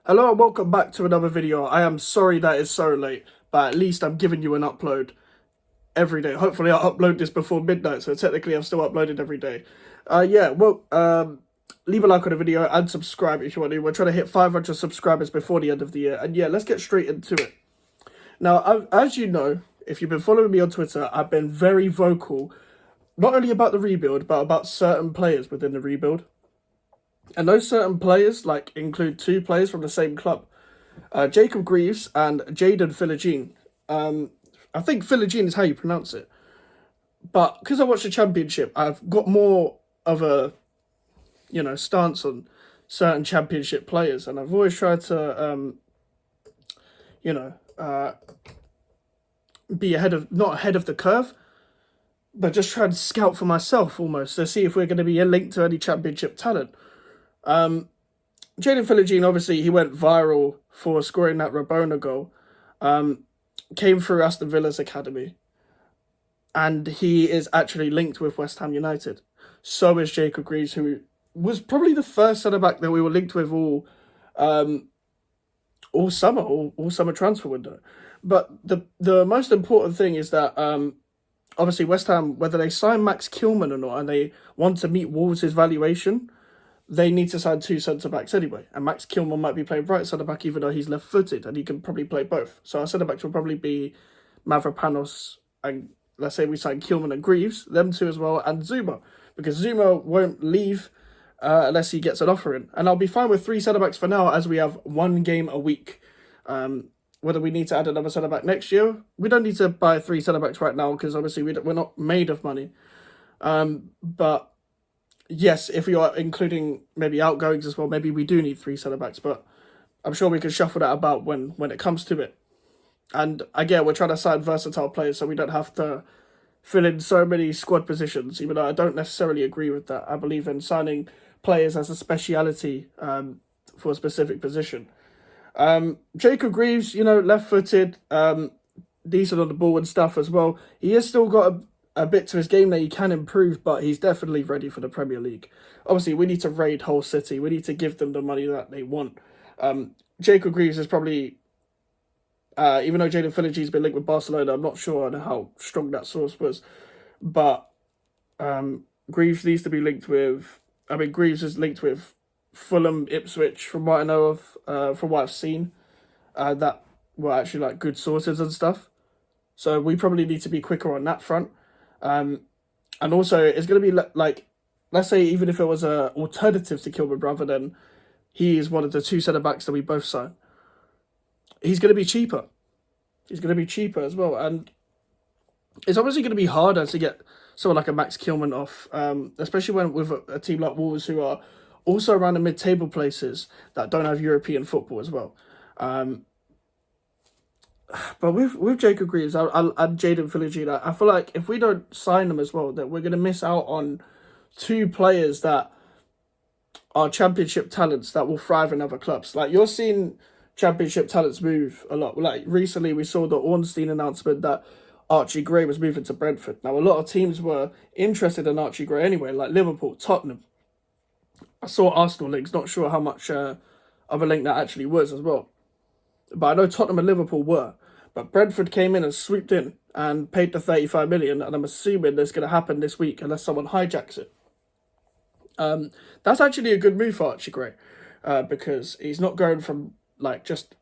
Hello and welcome back to another video. I am sorry that it's so late, but at least I'm giving you an upload every day. Hopefully I'll upload this before midnight, so technically I'm still uploading every day. Leave a like on the video and subscribe if you want to. We're trying to hit 500 subscribers before the end of the year. And yeah, let's get straight into it. Now, as you know, if you've been following me on Twitter, I've been very vocal, not only about the rebuild, but about certain players within the rebuild. And those certain players include two players from the same club, Jacob Greaves and Jaden Philogene. I think Philogene is how you pronounce it. But because I watched the championship, I've got more of a, stance on certain championship players. And I've always tried to, be not ahead of the curve, but just try to scout for myself almost to see if we're going to be linked to any championship talent. Jaden Philogene, obviously, he went viral for scoring that Rabona goal. Came through Aston Villa's academy. And he is actually linked with West Ham United. So is Jacob Greaves, who was probably the first centre-back that we were linked with all summer transfer window. But the most important thing is that obviously West Ham, whether they sign Max Kilman or not, and they want to meet Wolves' valuation, they need to sign two centre-backs anyway. And Max Kilman might be playing right centre-back even though he's left-footed, and he can probably play both. So our centre-backs will probably be Mavropanos, and let's say we sign Kilman and Greaves, them two as well, and Zuma. Because Zuma won't leave unless he gets an offer in. And I'll be fine with three centre-backs for now, as we have one game a week. Whether we need to add another centre-back next year, we don't need to buy three centre-backs right now, because obviously we're not made of money. But yes, if we are including maybe outgoings as well, maybe we do need three centre-backs, but I'm sure we can shuffle that about when it comes to it. And again, we're trying to sign versatile players so we don't have to fill in so many squad positions, even though I don't necessarily agree with that. I believe in signing players as a speciality for a specific position. Jacob Greaves, left-footed, decent on the ball and stuff as well. He has still got a bit to his game that he can improve, but he's definitely ready for the Premier League. Obviously, we need to raid Hull City. We need to give them the money that they want. Jacob Greaves is probably, even though Jaden Philogene's been linked with Barcelona, I'm not sure on how strong that source was, but Greaves needs to be linked with, Greaves is linked with Fulham, Ipswich, from what I know of, from what I've seen, that were actually good sources and stuff. So we probably need to be quicker on that front. And also, it's going to be let's say even if it was an alternative to Kilman rather than he is one of the two centre-backs that we both sign, he's going to be cheaper. He's going to be cheaper as well. And it's obviously going to be harder to get someone like a Max Kilman off, especially when with a team like Wolves who are also around the mid-table places that don't have European football as well. But with Jacob Greaves and Jaden Philogene, I feel like if we don't sign them as well, that we're going to miss out on two players that are championship talents that will thrive in other clubs. You're seeing championship talents move a lot. Recently we saw the Ornstein announcement that Archie Gray was moving to Brentford. Now a lot of teams were interested in Archie Gray anyway, like Liverpool, Tottenham. I saw Arsenal links, not sure how much of a link that actually was as well. But I know Tottenham and Liverpool were. But Brentford came in and swooped in and paid the 35 million, and I'm assuming that's going to happen this week unless someone hijacks it. That's actually a good move for Archie Gray, because he's not going from just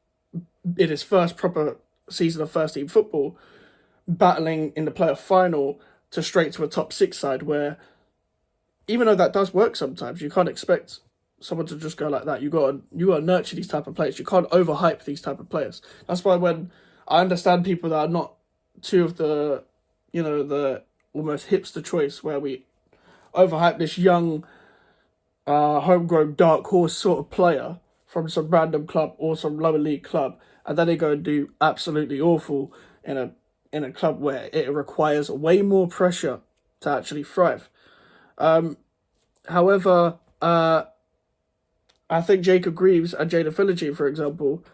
in his first proper season of first team football, battling in the playoff final to straight to a top six side where, even though that does work sometimes, you can't expect someone to just go like that. You got to nurture these type of players. You can't overhype these type of players. That's why when I understand people that are not two of the, the almost hipster choice where we overhype this young, homegrown dark horse sort of player from some random club or some lower league club, and then they go and do absolutely awful in a club where it requires way more pressure to actually thrive. However, I think Jacob Greaves and Jaden Philogene, for example,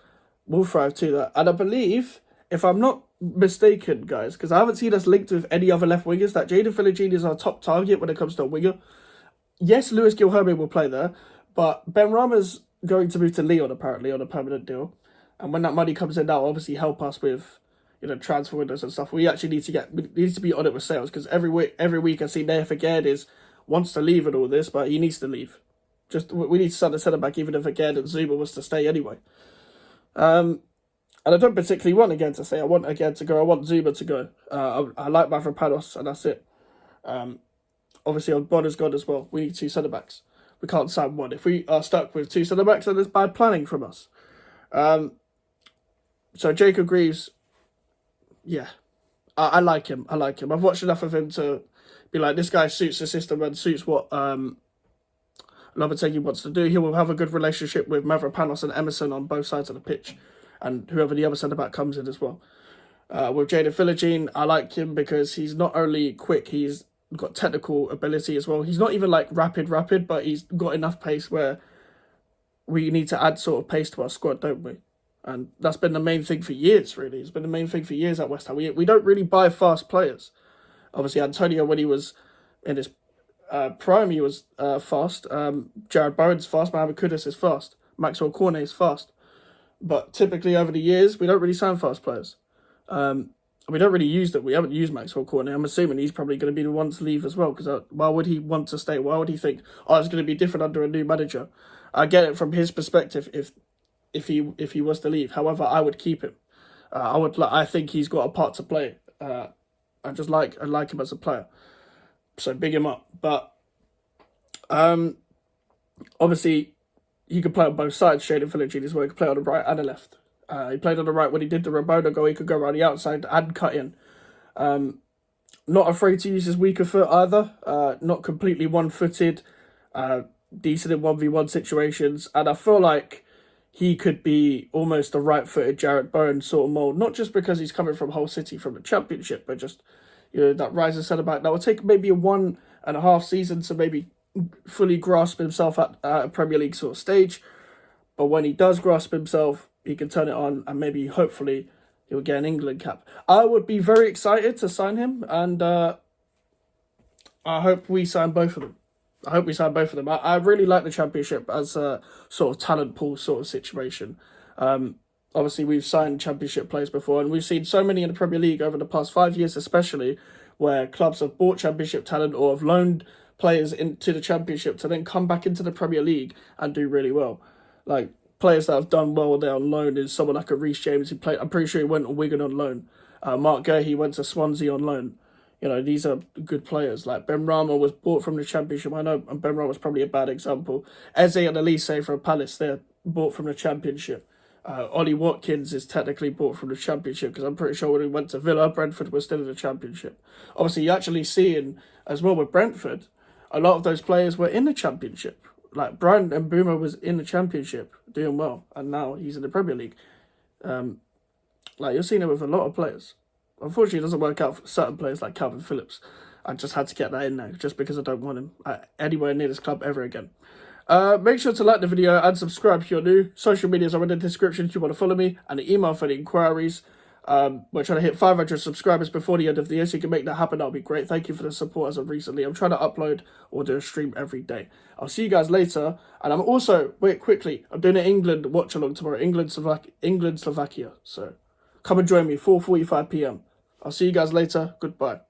will thrive to that. And I believe, if I'm not mistaken, guys, because I haven't seen us linked with any other left wingers, that Jaden Philogene is our top target when it comes to a winger. Yes, Lewis Gilherme will play there, but Ben Rama's going to move to Lyon apparently on a permanent deal, and when that money comes in, that'll obviously help us with transfer windows and stuff. We actually need to be on it with sales, because every week I see Naya Figueres wants to leave and all this, but he needs to leave. Just we need to sign a centre back, even if Figueres and Zuma was to stay anyway. And I don't particularly want again to stay. I want again to go. I want Zuma to go. I like Mavropanos, and that's it. Obviously, Bonner's gone as well. We need 2 centre backs. We can't sign one. If we are stuck with 2 centre backs, then it's bad planning from us. So Jacob Greaves, yeah, I like him. I like him. I've watched enough of him to be like, this guy suits the system and suits what Lopetegui wants to do. He will have a good relationship with Mavropanos and Emerson on both sides of the pitch, and whoever the other centre back comes in as well. With Jaden Philogene, I like him because he's not only quick, he's got technical ability as well. He's not even like rapid, but he's got enough pace where we need to add sort of pace to our squad, don't we? And that's been the main thing for years, really. It's been the main thing for years at West Ham. We don't really buy fast players. Obviously, Antonio, when he was in his prime, he was fast. Jared Bowen's fast. Mohamed Kudus is fast. Maxwell Cornet is fast. But typically, over the years, we don't really sign fast players. We don't really use them. We haven't used Maxwell Cornet. I'm assuming he's probably going to be the one to leave as well, because why would he want to stay? Why would he think, oh, it's going to be different under a new manager? I get it from his perspective if he was to leave. However, I would keep him. I think he's got a part to play. I like him as a player. So big him up. But obviously he could play on both sides. Jaden Philogene as well. He could play on the right and the left. He played on the right when he did the Ramona goal. He could go around the outside and cut in. Not afraid to use his weaker foot either. Not completely one-footed. Decent in 1v1 situations. And I feel like he could be almost a right-footed Jarrett Bowen sort of mould. Not just because he's coming from Hull City from the Championship, but just that rising centre-back. That will take maybe a 1.5 season to maybe fully grasp himself at a Premier League sort of stage. But when he does grasp himself, he can turn it on, and maybe, hopefully, he'll get an England cap. I would be very excited to sign him, and I hope we sign both of them. I really like the Championship as a sort of talent pool sort of situation. Obviously, we've signed Championship players before, and we've seen so many in the Premier League over the past 5 years especially, where clubs have bought Championship talent or have loaned players into the Championship to then come back into the Premier League and do really well. Like, players that have done well when they're on loan is someone like a Reece James who played. I'm pretty sure he went to Wigan on loan. Mark Gurley went to Swansea on loan. These are good players. Like Ben Rama was bought from the Championship. I know Ben Rama was probably a bad example. Eze and Elise from Palace, they're bought from the Championship. Ollie Watkins is technically bought from the Championship, because I'm pretty sure when he went to Villa, Brentford was still in the Championship. Obviously, you actually see as well with Brentford, a lot of those players were in the Championship. Like Brian Mbeumo was in the Championship doing well, and now he's in the Premier League. You're seeing it with a lot of players. Unfortunately, it doesn't work out for certain players like Calvin Phillips. I just had to get that in there, just because I don't want him anywhere near this club ever again. Make sure to like the video and subscribe if you're new. Social medias are in the description if you want to follow me, and the email for the inquiries. We're trying to hit 500 subscribers before the end of the year, so you can make that happen. That'll be great. Thank you for the support as of recently. I'm trying to upload or do a stream every day. I'll see you guys later. And I'm also, I'm doing an England watch along tomorrow. England Slovakia. So come and join me, 4:45 p.m. I'll see you guys later. Goodbye.